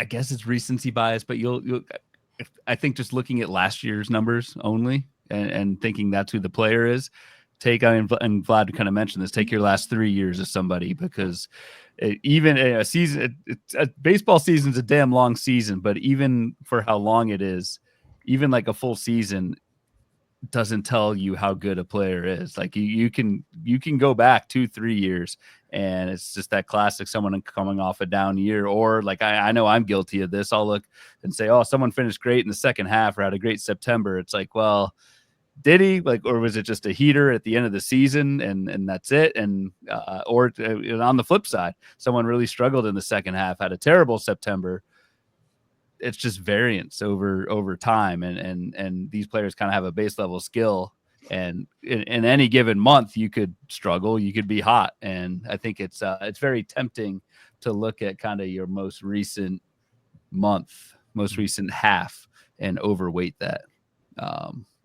guess it's recency bias, but I think just looking at last year's numbers only and thinking that's who the player is. And Vlad kind of mentioned this, take your last 3 years of somebody, because even a season, a baseball season's a damn long season, but even for how long it is, even like a full season doesn't tell you how good a player is. Like you can go back 2-3 years, and it's just that classic someone coming off a down year, or like I know I'm guilty of this. I'll look and say, oh, someone finished great in the second half or had a great September. It's like, well, did he, or was it just a heater at the end of the season and that's it? And or on the flip side, someone really struggled in the second half, had a terrible September. It's just variance over time, and these players kind of have a base level skill, and in any given month you could struggle, you could be hot, and I think it's very tempting to look at kind of your most recent month, most recent half, and overweight that.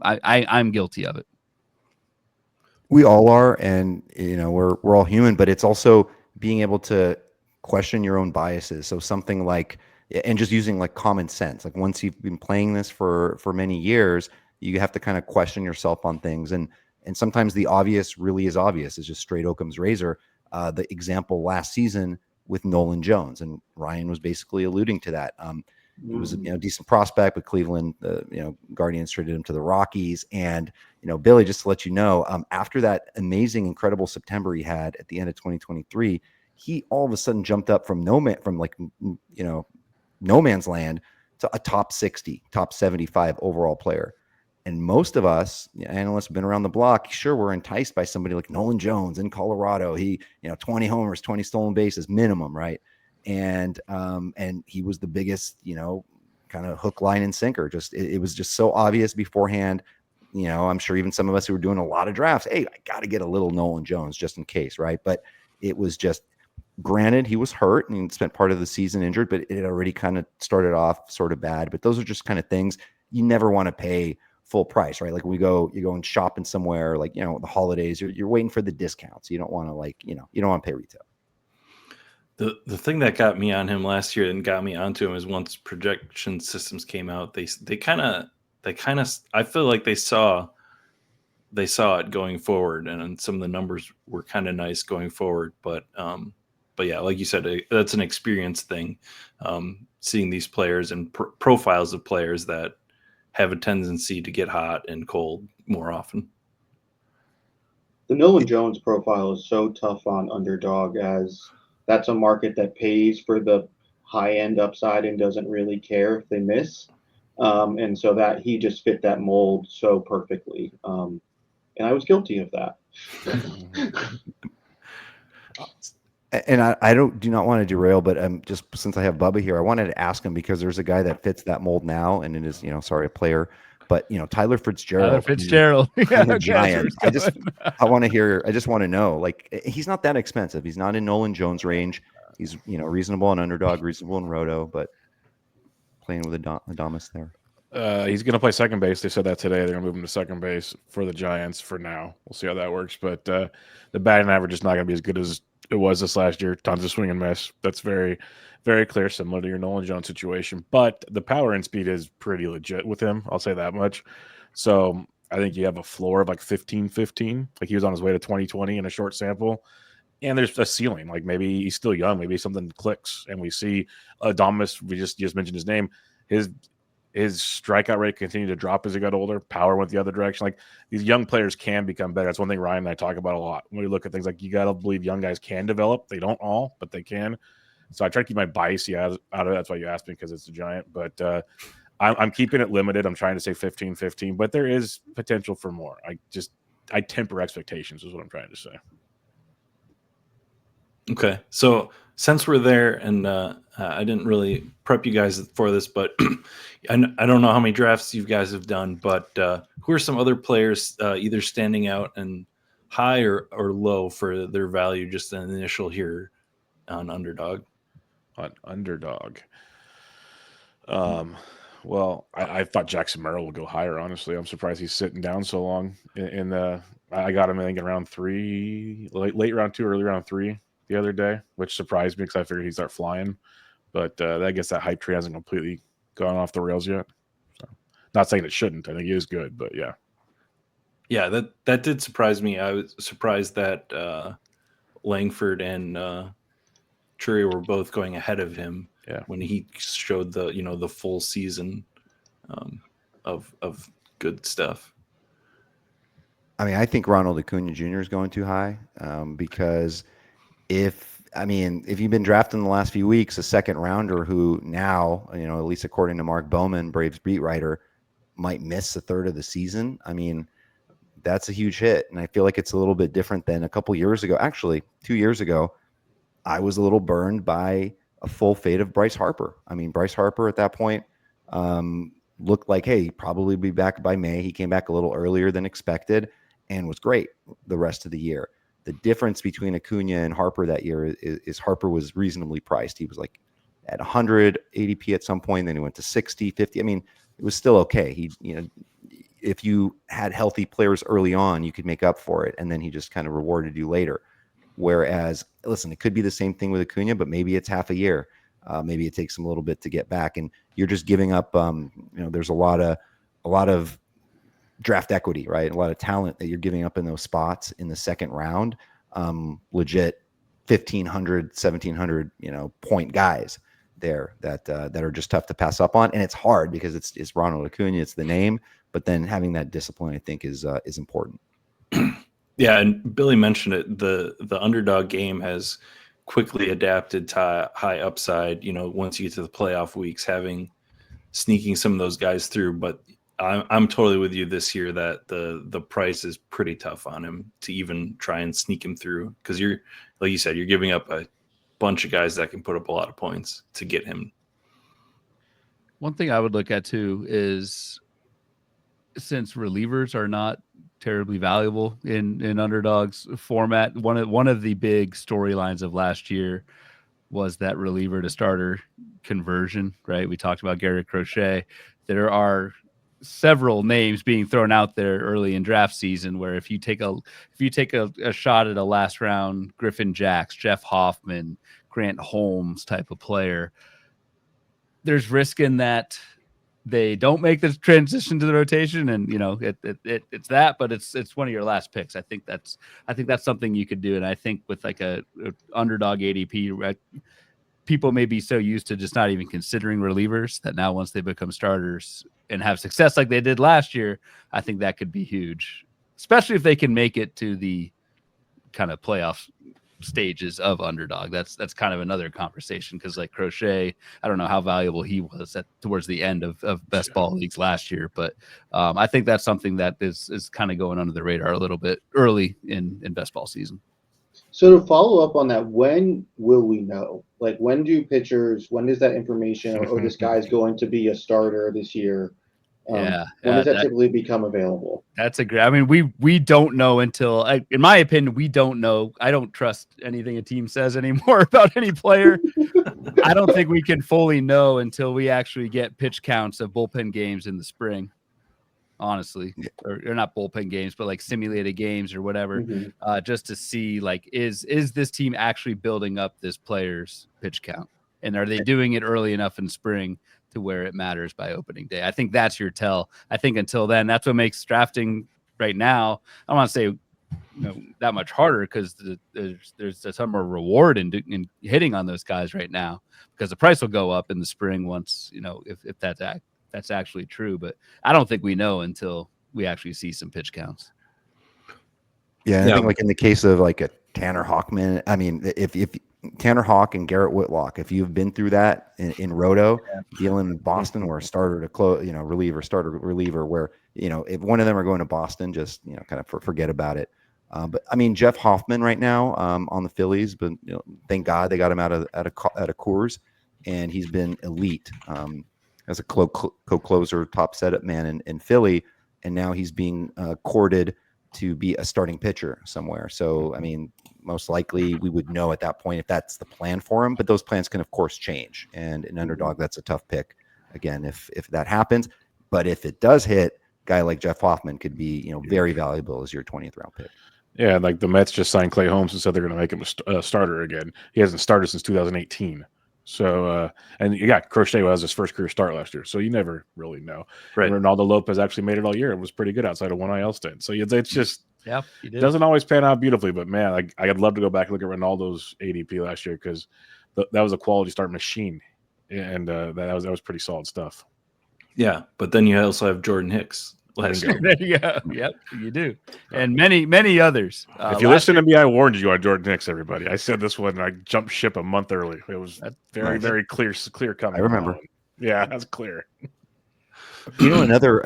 I'm guilty of it. We all are, and we're all human, but it's also being able to question your own biases. So something like, and just using like common sense. Like once you've been playing this for many years, you have to kind of question yourself on things. And sometimes the obvious really is obvious. It's just straight Occam's razor. The example last season with Nolan Jones, and Ryan was basically alluding to that. He was a decent prospect, but Cleveland, Guardians traded him to the Rockies. And Billy, just to let you know, after that amazing, incredible September he had at the end of 2023, he all of a sudden jumped up from no man's land to a top 60, top 75 overall player. And most of us, analysts, have been around the block. Sure, we're enticed by somebody like Nolan Jones in Colorado. He, 20 homers, 20 stolen bases minimum, right? And he was the biggest, kind of hook, line, and sinker. Just it was just so obvious beforehand. I'm sure even some of us who were doing a lot of drafts, hey, I got to get a little Nolan Jones just in case, right? But it was just, granted, he was hurt and spent part of the season injured, but it had already kind of started off sort of bad. But those are just kind of things you never want to pay full price, right? Like you go and shopping somewhere, like, the holidays, you're waiting for the discounts. You don't want to you don't want to pay retail. The thing that got me on him last year and got me onto him is once projection systems came out, they kind of I feel like they saw it going forward, and some of the numbers were kind of nice going forward. But yeah, like you said, that's an experience thing. Seeing these players and profiles of players that have a tendency to get hot and cold more often. The Nolan Jones profile is so tough on Underdog, as that's a market that pays for the high end upside and doesn't really care if they miss. And so that he just fit that mold so perfectly. And I was guilty of that. And I do not want to derail, but just since I have Bubba here, I wanted to ask him, because there's a guy that fits that mold now, and it is, a player, but Tyler Fitzgerald. Tyler Fitzgerald. And the Giants. I just want to know, like, he's not that expensive. He's not in Nolan Jones range. He's, reasonable on Underdog, reasonable in Roto, but playing with Adamas there. He's going to play second base. They said that today. They're going to move him to second base for the Giants for now. We'll see how that works. But the batting average is not going to be as good as it was this last year. Tons of swing and miss. That's very, very clear, similar to your Nolan Jones situation. But the power and speed is pretty legit with him. I'll say that much. So I think you have a floor of like 15-15. Like he was on his way to 2020 in a short sample. And there's a ceiling. Like maybe he's still young. Maybe something clicks. And we see Adamas, we just mentioned his name. His strikeout rate continued to drop as he got older. Power went the other direction. Like these young players can become better. That's one thing Ryan and I talk about a lot. When we look at things, like you got to believe young guys can develop. They don't all, but they can. So I try to keep my bias out of it. That's why you asked me, because it's a Giant. But I'm keeping it limited. I'm trying to say 15-15, but there is potential for more. I temper expectations is what I'm trying to say. Okay, so since we're there, and I didn't really prep you guys for this, but I don't know how many drafts you guys have done, but who are some other players either standing out and high or low for their value, just an initial here on Underdog? On Underdog. Well, I thought Jackson Merrill would go higher, honestly. I'm surprised he's sitting down so long. I got him, I think, in round 3, late round 2, early round 3 the other day, which surprised me because I figured he'd start flying. But I guess that hype train hasn't completely gone off the rails yet. So, not saying it shouldn't. I think he is good, but yeah. Yeah, that did surprise me. I was surprised that Langford and Trury were both going ahead of him. Yeah. When he showed the full season of good stuff. I mean, I think Ronald Acuna Jr. is going too high because if you've been drafting in the last few weeks, a second rounder who now, at least according to Mark Bowman, Braves beat writer, might miss a third of the season. I mean, that's a huge hit. And I feel like it's a little bit different than a couple years ago. Actually, 2 years ago, I was a little burned by a full fade of Bryce Harper. I mean, Bryce Harper at that point looked like, hey, he'd probably be back by May. He came back a little earlier than expected and was great the rest of the year. The difference between Acuna and Harper that year is Harper was reasonably priced. He was like at 100 ADP at some point, then he went to 60, 50. I mean, it was still okay. If you had healthy players early on, you could make up for it, and then he just kind of rewarded you later. Whereas, listen, it could be the same thing with Acuna, but maybe it's half a year. Maybe it takes him a little bit to get back, and you're just giving up. There's a lot of draft equity, right? A lot of talent that you're giving up in those spots in the second round. Legit 1,500, 1,700, point guys there that are just tough to pass up on, and it's hard because it's Ronald Acuna, it's the name, but then having that discipline, I think, is important. Yeah, and Billy mentioned it. The Underdog game has quickly adapted to high upside. Once you get to the playoff weeks, sneaking some of those guys through. But I'm totally with you this year that the price is pretty tough on him to even try and sneak him through, because you're, like you said, you're giving up a bunch of guys that can put up a lot of points to get him. One thing I would look at too is, since relievers are not terribly valuable in Underdog's format, one of the big storylines of last year was that reliever to starter conversion, right? We talked about Garrett Crochet. There are several names being thrown out there early in draft season, where if you take a shot at a last round Griffin Jacks, Jeff Hoffman, Grant Holmes type of player, there's risk in that they don't make the transition to the rotation, and it's that, but it's one of your last picks. I think that's something you could do, and I think with like a underdog ADP, people may be so used to just not even considering relievers that now once they become starters and have success like they did last year, I think that could be huge, especially if they can make it to the kind of playoff stages of Underdog. That's kind of another conversation, because like Crochet, I don't know how valuable he was towards the end of best ball leagues last year, but I think that's something that is kind of going under the radar a little bit early in best ball season. So to follow up on that, when will we know? Like, when does that information, or this guy's going to be a starter this year? When does that typically become available? That's a great. I mean, we don't know until, in my opinion, we don't know. I don't trust anything a team says anymore about any player. I don't think we can fully know until we actually get pitch counts of bullpen games in the spring. Honestly, or not bullpen games, but like simulated games or whatever, just to see like is this team actually building up this player's pitch count, and are they doing it early enough in spring to where it matters by opening day? I think that's your tell. I think until then, that's what makes drafting right now, I don't want to say that much harder, because there's a ton more reward in hitting on those guys right now, because the price will go up in the spring once if that's actually true. But I don't think we know until we actually see some pitch counts. Yeah, I think like in the case of like a Tanner Hawkman, I mean, if Tanner Hawk and Garrett Whitlock, if you've been through that in Roto, dealing in Boston, where a starter to close, reliever, where if one of them are going to Boston, just kind of forget about it. But I mean, Jeff Hoffman right now on the Phillies, but thank God they got him out of Coors, and he's been elite as a co-closer, top setup man in Philly, and now he's being courted to be a starting pitcher somewhere. So I mean, most likely we would know at that point if that's the plan for him, but those plans can of course change. And in Underdog, that's a tough pick again if that happens. But if it does hit, a guy like Jeff Hoffman could be very valuable as your 20th round pick. Yeah, like the Mets just signed Clay Holmes and said they're going to make him a starter again. He hasn't started since 2018. So, and you got Crochet has his first career start last year, so you never really know. Right. And Ronaldo Lopez actually made it all year and was pretty good outside of one IL stint. So it's just it doesn't always pan out beautifully. But man, I'd love to go back and look at Ronaldo's ADP last year, because that was a quality start machine, and that was pretty solid stuff. Yeah, but then you also have Jordan Hicks. There you go. Yep, you do, and many others. If you listen to me, I warned you on Jordan Hicks. Everybody, I said this one. I jumped ship a month early. It was very clear coming. I remember. Yeah, that's clear. Another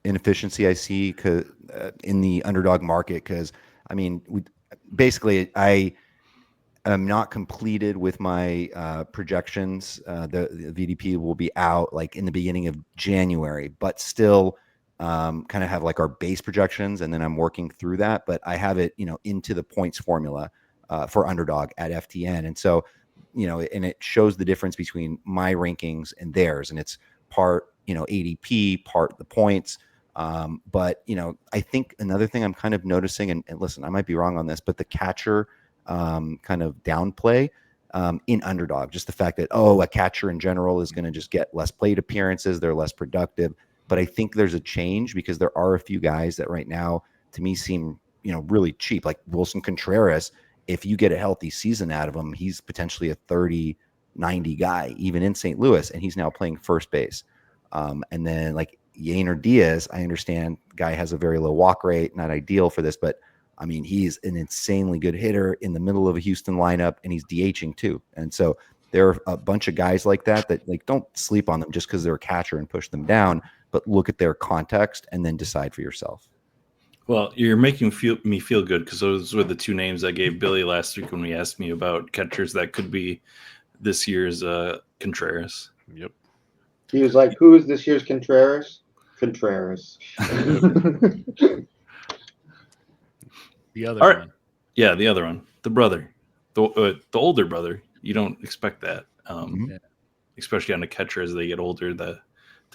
inefficiency I see in the Underdog market, because I mean, I am not completed with my projections. The VDP will be out like in the beginning of January, but still kind of have like our base projections, and then I'm working through that. But I have it, into the points formula for Underdog at FTN, and so and it shows the difference between my rankings and theirs, and it's part ADP, part the points. But I think another thing I'm kind of noticing, and listen, I might be wrong on this, but the catcher kind of downplay in Underdog, just the fact that a catcher in general is going to just get less plate appearances, they're less productive. But I think there's a change, because there are a few guys that right now to me seem really cheap, like Wilson Contreras. If you get a healthy season out of him, he's potentially a 30-90 guy even in St. Louis, and he's now playing first base. And then like Yainer Diaz, I understand guy has a very low walk rate, not ideal for this, but I mean, he's an insanely good hitter in the middle of a Houston lineup, and he's DHing too. And so there are a bunch of guys like that like don't sleep on them just because they're a catcher and push them down, but look at their context and then decide for yourself. Well, you're making me feel good, because those were the two names I gave Billy last week when we asked me about catchers that could be this year's Contreras. Yep. He was like, "Who is this year's Contreras?" Contreras. The other one. Yeah, the other one. The brother. The older brother. You don't expect that. Especially on a catcher as they get older.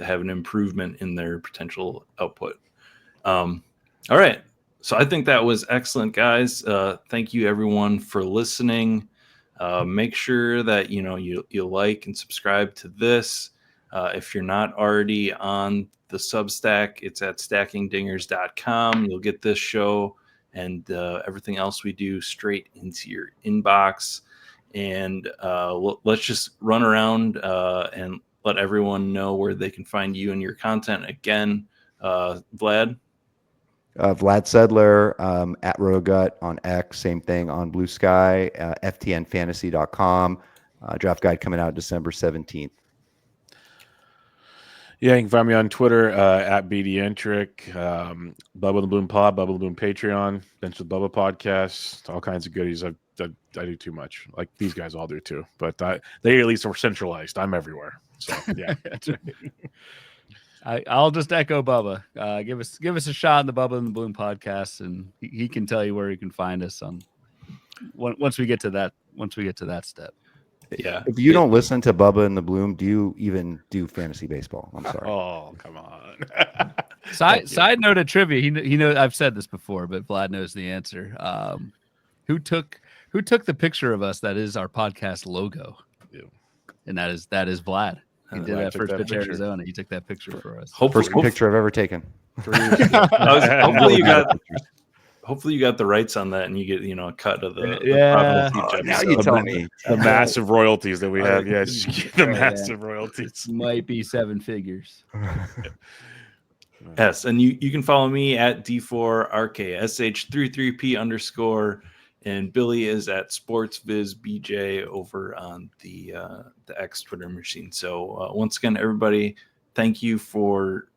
have an improvement in their potential output. All right. So I think that was excellent, guys. Thank you everyone for listening. Make sure that you like and subscribe to this. If you're not already on the Substack, it's at stackingdingers.com. You'll get this show and everything else we do straight into your inbox. And let's just run around and let everyone know where they can find you and your content. Again, Vlad. Vlad Sedler at Rotogut on X, same thing on Blue Sky, ftnfantasy.com. Draft guide coming out December 17th. Yeah, you can find me on Twitter at BDentric, Bubba the Bloom Pod, Bubba the Bloom Patreon, Bench with Bubba podcast, all kinds of goodies. I do too much. Like these guys all do too, but they at least are centralized. I'm everywhere. So yeah, That's right. I'll just echo Bubba. Give us a shot in the Bubba and the Bloom podcast, and he can tell you where you can find us on once we get to that. Once we get to that step. Yeah. If you don't listen to Bubba and the Bloom, do you even do fantasy baseball? I'm sorry. Oh, come on. Side note of trivia. He knows I've said this before, but Vlad knows the answer. Who took the picture of us that is our podcast logo? Yeah. And that is Vlad. He did Vlad that took first that pitch picture. Arizona. He took that picture for us. First picture I've ever taken. 3 years ago. Hopefully you got the rights on that, and you get a cut of the Yeah. Providence Beach Now episode. you tell me. The massive royalties that we have. Yes, the massive royalties. Might be 7 figures. Yes, and you can follow me at D4RKSH33P_, and Billy is at SportsVizBJ over on the X Twitter machine. So once again, everybody, thank you for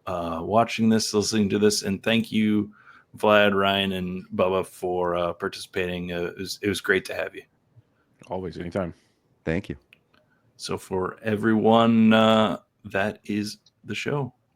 watching this, listening to this, and thank you, Vlad, Ryan, and Bubba for participating. It was great to have you. Always, anytime. Thank you. So for everyone, that is the show.